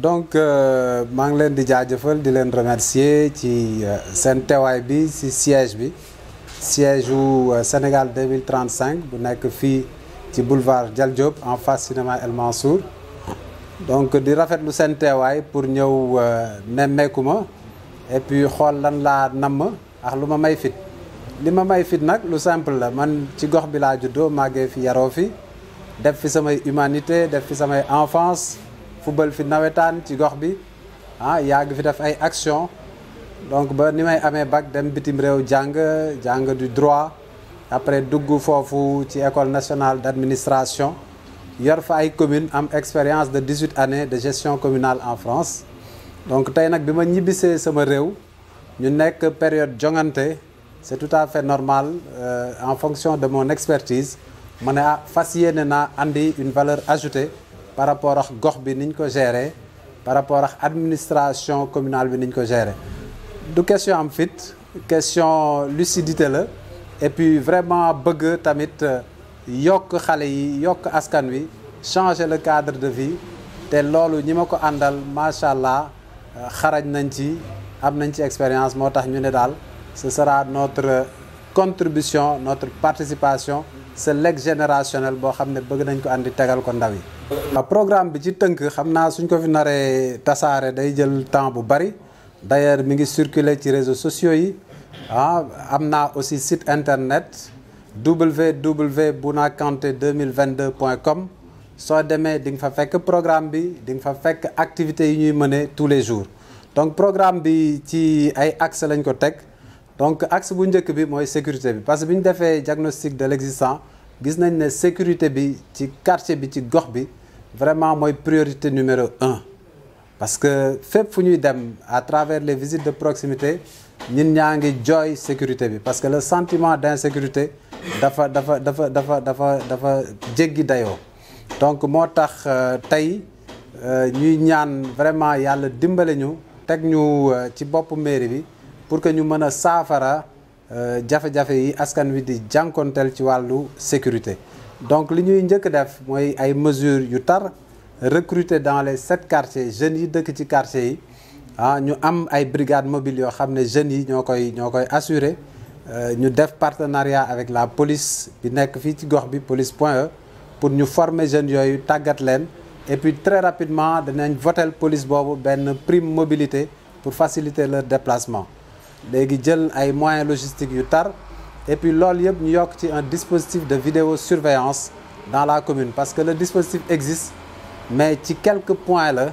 donc maa ngi leen di jaajëfal di leen remercier ci seen teewaay bi ci siège u Sénégal 2035 bu nekk fii ci boulevard Dial Diop en face cinéma El Mansour donc di rafetlu seen teewaay pour ñëw nemmeeku ma et puis xool lan laa namm ak lu ma may fit li ma may fit nag lu simple la man ci gox bi laa juddoo màggee fi yaroo fi def fi samay humanité def fi samay enfance football fi nawetaan ci gox bi yàgg fi def ay action donc ba ni may amee bac dem bitim réew jàng du droit après dugg foofu ci école nationale d'administration yor fa ay commune am expérience de 18 années de gestion communale en France donc tey nag bi ma ñibbisee sama réew ñu nekk période jongante c'est tout à fait normal en fonction de mon expertise ma ne fas yéene naa andi une valeur ajoutée par rapport ak gox bi niñ ko gérer par rapport ak administration communale bi niñ ko gérer du question am fit question lucidité la et puis vraiment bëgg tamit yokk xale yi yokk askan wi changer le cadre de vie te loolu ñi ma ko àndal macha allah xarañ nañ ci am nañ ci expérience moo tax ñu ne daal ce sera notre contribution notre participation ce legs générationnel boo xam ne bëgg nañ ko andi tegal ko ndaw yi. programme bi ci tënk xam naa suñ ko fi naree tasaare day jël temps bu bari d'ailleurs mi ngi circuler ci réseaux sociaux yi am naa aussi site internet www.bounakante2022.com soo demee di nga fa fekk programme bi di nga fa fekk activités yi ñuy mener tous les jours donc programme bi ci ay axes lañ ko teg. donc axe bu njëkk bi mooy sécurité bi parce que bi ñu defee diagnostic de l'existant gis nañ ne sécurité bi ci quartier bi ci gox bi vraiment mooy priorité numéro 1 parce que fépp fu ñuy dem à travers les visites de proximité ñun ñaa ngi jooy sécurité bi parce que le sentiment d'insécurité dafa jéggi dayoo donc moo tax tey ñuy ñaan vraiment yàlla dimbale ñu teg ñu ci boppu mairie bi pour que ñu mën a saafara jafe-jafe yi askan wi di jànkonteel ci wàllu sécurité donc li ñuy njëkk def mooy ay mesures yu tar recruter dans les 7 quartiers jeunes yi dëkk ci quartiers yi ñu am ay brigades mobiles yoo xam ne jeunes yi ñoo koy assurer ñu def partenariat avec la police bi nekk fii ci gox bi police point E pour ñu former jeunes yooyu tàggat leen et puis très rapidement danañ voter police boobu benn prime mobilité pour faciliter leur déplacement léegi jël ay moyens logistiques yu tar et puis loolu yëpp ñu yokk ci un dispositif de vidéosurveillance dans la commune parce que le dispositif existe mais ci quelques points la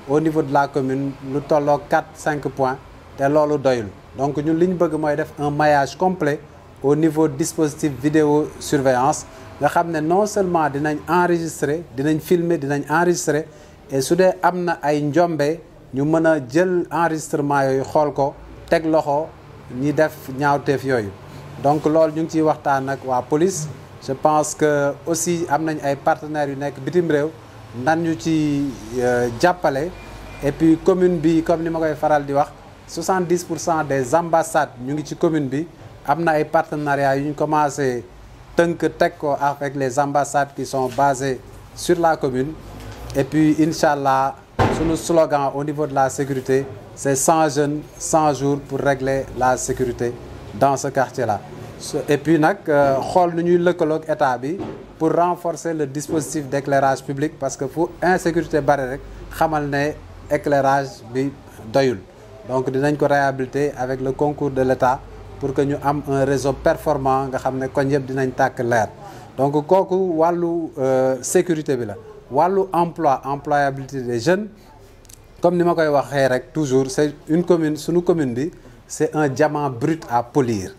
au niveau de la commune lu tolloo 4-5 points te loolu doyul donc ñun li ñu bëgg mooy def un maillage complet au niveau dispositif vidéosurveillance nga xam ne non seulement dinañ enregistrer dinañ filmer dinañ enregistrer et su dee am na ay njombe ñu mën a jël enregistrement yooyu xool ko teg loxo ñi def ñaawteef yooyu donc loolu ñu ngi ciy waxtaan ak waa police je pense que aussi am nañ ay partenaires yu nekk bitim réew nan ñu ci jàppale et puis commune bi comme ni ma koy faral di wax 70% des ambassades ñu ngi ci commune bi am na ay partenariats yu ñu commencé tënk teg ko avec les ambassades qui sont basées sur la commune et puis incha allah sunu slogan au niveau de la sécurité c'est 100 jeunes 100 jours pour régler la sécurité dans ce quartier-là et puis nag xool nu ñuy lëkkaloog état bi pour renforcer le dispositif d'éclairage public parce que fu insécurité bari rek xamal ne éclairage bi doyul donc dinañ ko réhabiliter avec le concours de l'État pour que ñu am un réseau performant nga xam ne koñ yëpp dinañ tàkk leer donc kooku wàllu sécurité bi la wàllu employabilité des jeunes comme ni ma koy waxee rek toujours c'est une commune sunu commune bi c'est un diamant brut à polir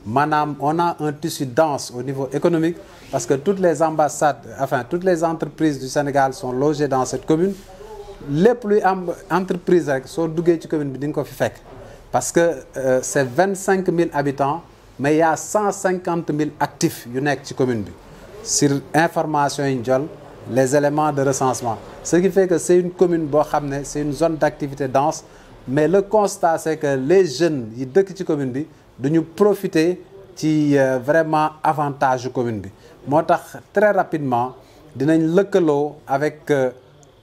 maanaam on a un tissu dense au niveau économique parce que toutes les ambassades toutes les entreprises du Sénégal sont logées dans cette commune lépp luy am entreprise rek soo duggee ci commune bi di nga ko fi fekk parce que c'est 25 000 habitants mais il y a 150 000 actifs yu nekk ci commune bi sur information yi ñu jël les éléments de recensement ce qui fait que c'est une commune boo xam ne c'est une zone d'activité dense mais le constat c'est que les jeunes yi dëkk ci commune bi duñu profiter ci vraiment avantage yu commune bi moo tax très rapidement dinañ lëkkaloo avec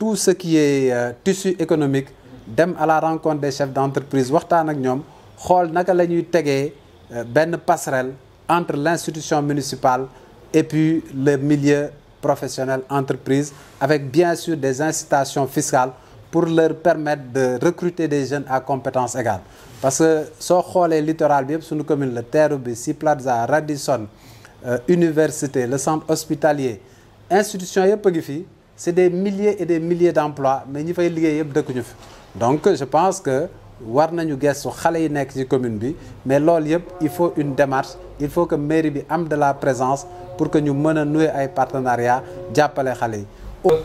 tout ce qui est tissu économique dem à la rencontre des chefs d'entreprise waxtaan ak ñoom xool naka la ñuy tegee benn passerelle entre l'institution municipale et puis le milieu professionnel entreprise, avec bien sûr des incitations fiscales pour leur permettre de recruter des jeunes à compétences égales. Parce que soo xoolee littoral bi yëpp suñu commune la Terrou bi Sea Plaza Radisson université le centre hospitalier institution yëpp a ngi fi c'est des milliers et des milliers d'emplois mais ñi fay liggéey yëpp dëkkuñu fi. Donc je pense que war nañu gestu xale yi nekk ci commune bi mais loolu yëpp il faut une démarche, il faut que mairie bi am de la présence pour que ñu mën a nouer ay partenariat jàppale xale yi.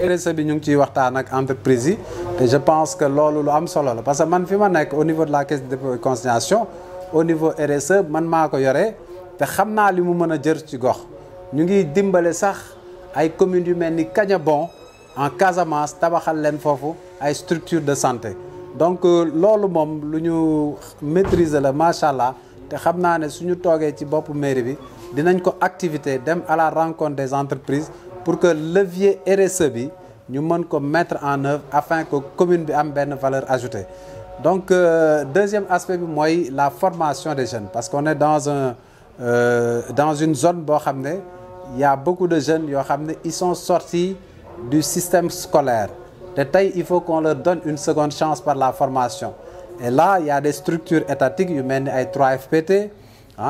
RSE bi ñu ngi ciy waxtaan ak entreprise yi te je pense que loolu lu am solo la parce que man fi ma nekk au niveau de la caisse de dépôt et consignation au niveau RSE man maa ko yore te xam naa li mu mën a jër ci gox. ñu ngi dimbale sax ay communes yu mel ni Kagnabon en Casamance tabaxal leen foofu ay structures de santé. Donc loolu moom lu ñu maîtriser la macha allah te xam naa ne suñu toogee ci boppu mairie bi dinañ ko activité dem à la rencontre des entreprises pour que levier RSE bi ñu mën ko mettre en œuvre afin que commune bi am benn valeur ajoutée. Donc deuxième aspect bi mooy la formation des jeunes parce qu'on est dans une zone boo xam ne il y a beaucoup de jeunes yoo xam ne ils sont sortis du système scolaire. Et tey il faut qu'on leur donne une seconde chance par la formation et là il y a des structures étatiques yu mel ni ay 3FPT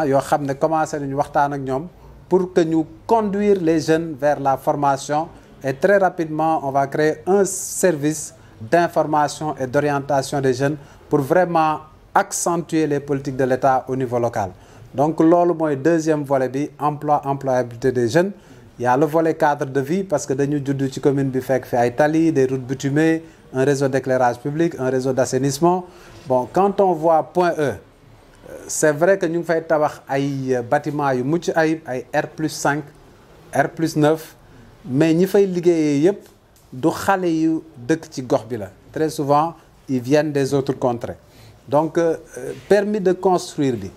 yoo xam ne commencé nañu waxtaan ak ñoom pour que ñu conduire les jeunes vers la formation et très rapidement on va créer un service d'information et d'orientation des jeunes pour vraiment accentuer les politiques de l'État au niveau local. Donc loolu mooy deuxième volet bi employabilité des jeunes. Il y a le volet cadre de vie parce que dañu judd ci commune bi fekk fi ay tali, des routes bitumées, un réseau d'éclairage public, un réseau d'assainissement. Bon, quand on voit Point E, c'est vrai que ñu ngi fay tabax ay bâtiments yu mucc ayib ay R+5, R+9 mais ñi fay liggéeyee yëpp du xale yu dëkk ci gox bi la. Très souvent ils viennent des autres contrées. Donc permis de construire bi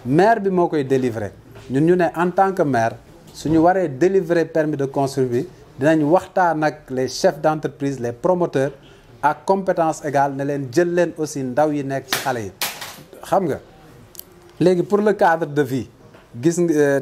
maire bi moo koy délivrer ñun ñu ne en tant que maire. su ñu waree délivrer permis de construire bi dinañ waxtaan ak les chefs d'entreprise les promoteurs à compétence égale ne leen jël leen aussi ndaw yi nekk ci xale yi xam nga léegi pour le cadre de vie gis nga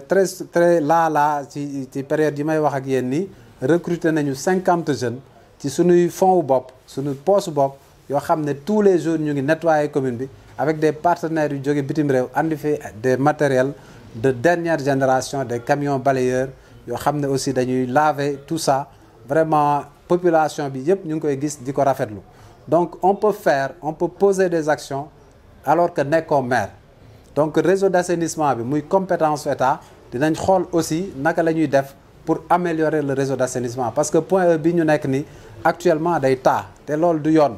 très là ci période yi may wax ak yéen nii recruter nañu 50 jeunes ci suñuy fonds wu bopp suñu poche bopp yoo xam ne tous les jours ñu ngi nettoyer commune bi avec des partenaires yu jóge bitim réew andi fi des matériels de dernière génération, des camions balayeurs yoo xam ne aussi dañuy laver tout ça vraiment population bi yëpp ñu ngi koy gis di ko rafetlu. Donc on peut poser des actions alors que nekkoo maire. Donc réseau d'assainissement bi muy compétence état dinañ xool aussi naka la ñuy def pour améliorer le réseau d'assainissement parce que Point E bi ñu nekk ni actuellement day taa te loolu du yoon.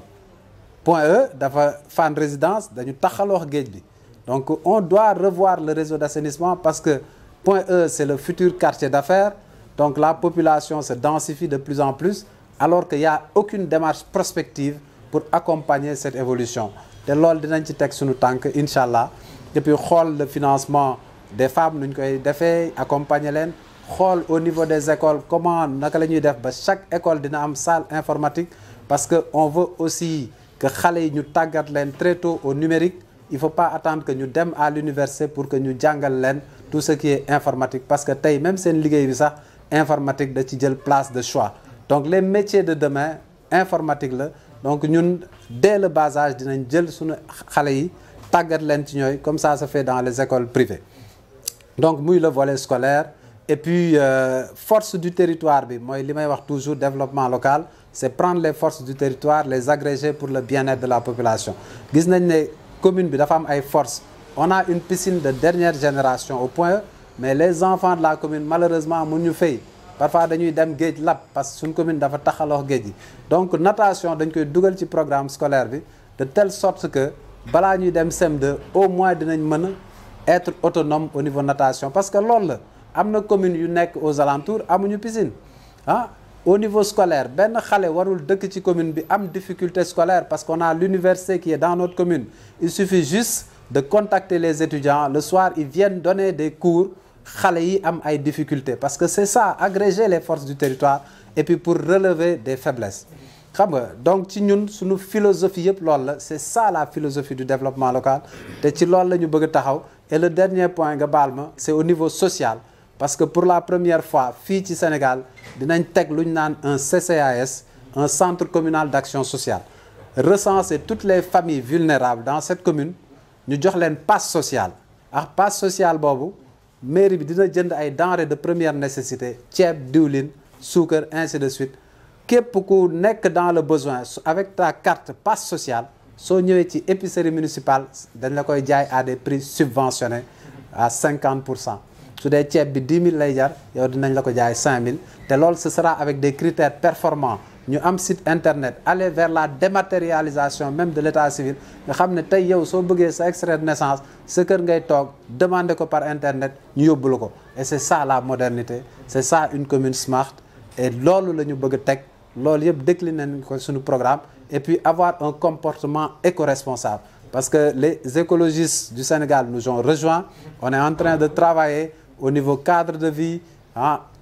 Point E dafa Fann Résidence dañu taxaloo géej bi. Donc on doit revoir le réseau d'assainissement parce que Point E c'est le futur quartier d'affaires. Donc la population se densifie de plus en plus alors qu'il n'y a aucune démarche prospective pour accompagner cette évolution. te loolu dinañ ci teg suñu tànk incha allah depuis xool le financement des femmes nu ñu koy defee accompagner leen xool au niveau des écoles comment naka la ñuy def ba chaque école dina am salle informatique parce que on veut aussi que xale yi ñu tàggat leen très tôt au numérique. Il faut pas attendre que ñu dem à l'université pour que ñu jàngal leen tout ce qui est informatique parce que tey même seen liggéey bi sax informatique da ci jël place de choix donc les métiers de demain informatique la donc ñun dès le bas âge dinañ jël suñu xale yi tàggat leen ci ñooy comme ça se fait dans les écoles privées donc muy le volet scolaire et puis force du territoire bi mooy li may wax toujours développement local c'est prendre les forces du territoire les agréger pour le bien-être de la population gis nañ ne commune bi dafa am ay forces on a une piscine de dernière génération au Point E mais les enfants de la commune malheureusement mun ñu fay parfois dañuy dem géej lab parce que suñ commune dafa taxaloo géej gi donc natation dañ koy dugal ci programme scolaire bi de telle sorte que balaa ñuy dem CM2 au moins dinañ mën a être autonome au niveau natation parce que loolu la am na commune yu nekk aux alentours amuñu piscine au niveau scolaire benn xale warul dëkk ci commune bi am difficulté scolaire parce qu'on a l'université qui est dans notre commune il suffit juste de contacter les étudiants le soir ils viennent donner des cours xale yi am ay difficultés parce que c'est ça agréger les forces du territoire et puis pour relever des faiblesses xam nga donc ci ñun suñu philosophie yëpp loolu la c'est ça la philosophie du développement local te ci loolu la ñu bëgg a taxaw. Et le dernier point nga baal ma c'est au niveau social parce que pour la première fois fii ci Sénégal dinañ teg lu ñu naan un CCAS un centre communal d'action sociale recenser toutes les familles vulnérables dans cette commune ñu jox leen passe sociale ak passe sociale boobu mairie bi dina jënd ay denrées de première nécessité ceeb diwlin suukar ainsi de suite képp ku nekk dans le besoin avec ta carte passe sociale soo ñëwee ci épicerie municipale dañ la koy jaay à des prix subventionnés à 50% su dee ceeb bi 10 000 lay jar yow dinañ la ko jaay 5 000 te loolu ce sera avec des critères performants ñu am site internet aller vers la dématérialisation même de l'état civil nga xam ne tey yow soo bëggee sa extrait de naissance sa kër ngay toog demander ko par internet ñu yóbbu la ko et c'est ça la modernité c'est ça une commune smart et loolu la ñu bëgg a teg loolu yëpp décliné nañ ko suñu programme et puis avoir un comportement éco-responsable parce que les écologistes du Sénégal nous ont rejoints on est en train de travailler au niveau cadre de vie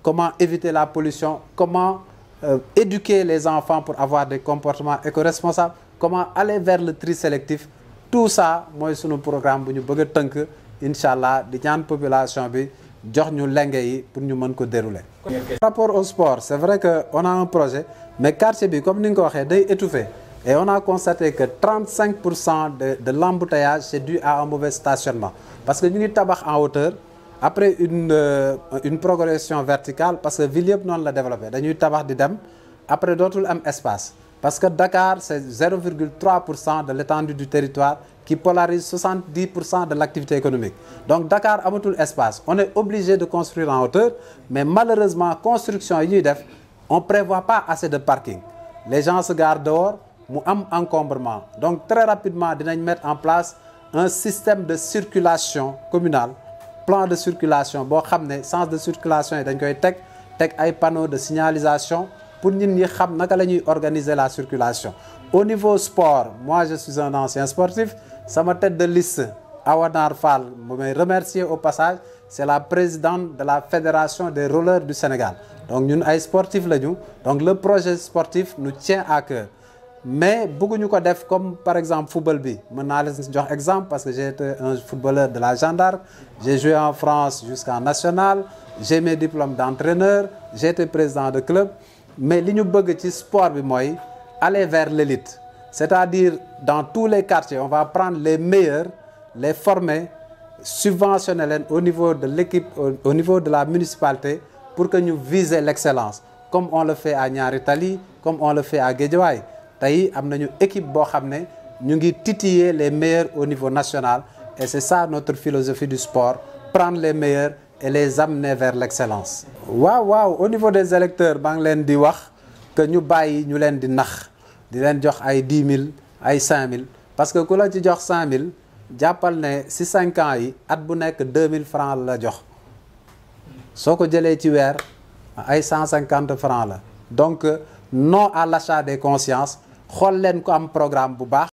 comment éviter la pollution comment éduquer les enfants pour avoir des comportements éco-responsables comment aller vers le tri sélectif tout ça mooy sunu programme bu ñu bëgg a tënk incha allah di ñaan population bi jox ñu lenge yi pour ñu mën ko dérouler. Par rapport au sport c'est vrai que on a un projet mais quartier bi comme ni nga ko waxee day étouffé et on a constaté que 35% de l'embouteillage c'est dû à un mauvais stationnement parce que ñu ngi tabax en hauteur après une progression verticale parce que ville yëpp noonu la développé dañuy tabax di dem après dootul am espace parce que Dakar c'est 0,3% de l'étendue du territoire qui polarise 70% de l'activité économique donc Dakar amatul espace on est obligé de construire en hauteur mais malheureusement construction yi ñuy def on prévoit pas assez de parking les gens se garent dehors mu am encombrement donc très rapidement dinañ mettre en place un système de circulation communale plan de circulation boo xam ne sens de circulation yi dañ koy teg ay panneaux de signalisation pour nit ñi xam naka la ñuy organiser la circulation au niveau sport moi je suis un ancien sportif sama tête de liste Awanar Fall mu may remercier au passage c'est la présidente de la fédération des rollers du Sénégal donc ñun ay sportifs lañu donc le projet sportif nous tient à cœur mais bëgguñu ko def comme par exemple football bi mën naa leen jox exemple parce que j'ai été un footballeur de la Jeanne d'Arc j'ai joué en France jusqu'en national j'ai mes diplômes d'entraîneur j'ai été président de club mais li ñu bëgg ci sport bi mooy aller vers l'élite c'est-à-dire dans tous les quartiers on va prendre les meilleurs les former subventionner leen au niveau de l'équipe au niveau de la municipalité pour que ñu viser l'excellence comme on le fait à Niary Tally comme on le fait à Guédiawaye tey am nañu équipe boo xam ne ñu ngi titiller les meilleurs au niveau national et c'est ça notre philosophie du sport prendre les meilleurs et les amener vers l'excellence. waaw au niveau des électeurs maa ngi leen di wax que ñu bàyyi ñu leen di nax di leen jox ay 10 000 ay 5 000 parce que ku la ci jox 5 000 jàppal ne si 5 ans yi at bu nekk 2 000 francs la jox soo ko jëlee ci weer ay 150 francs la donc non à l'achat des consciences xool leen ko am programme bu baax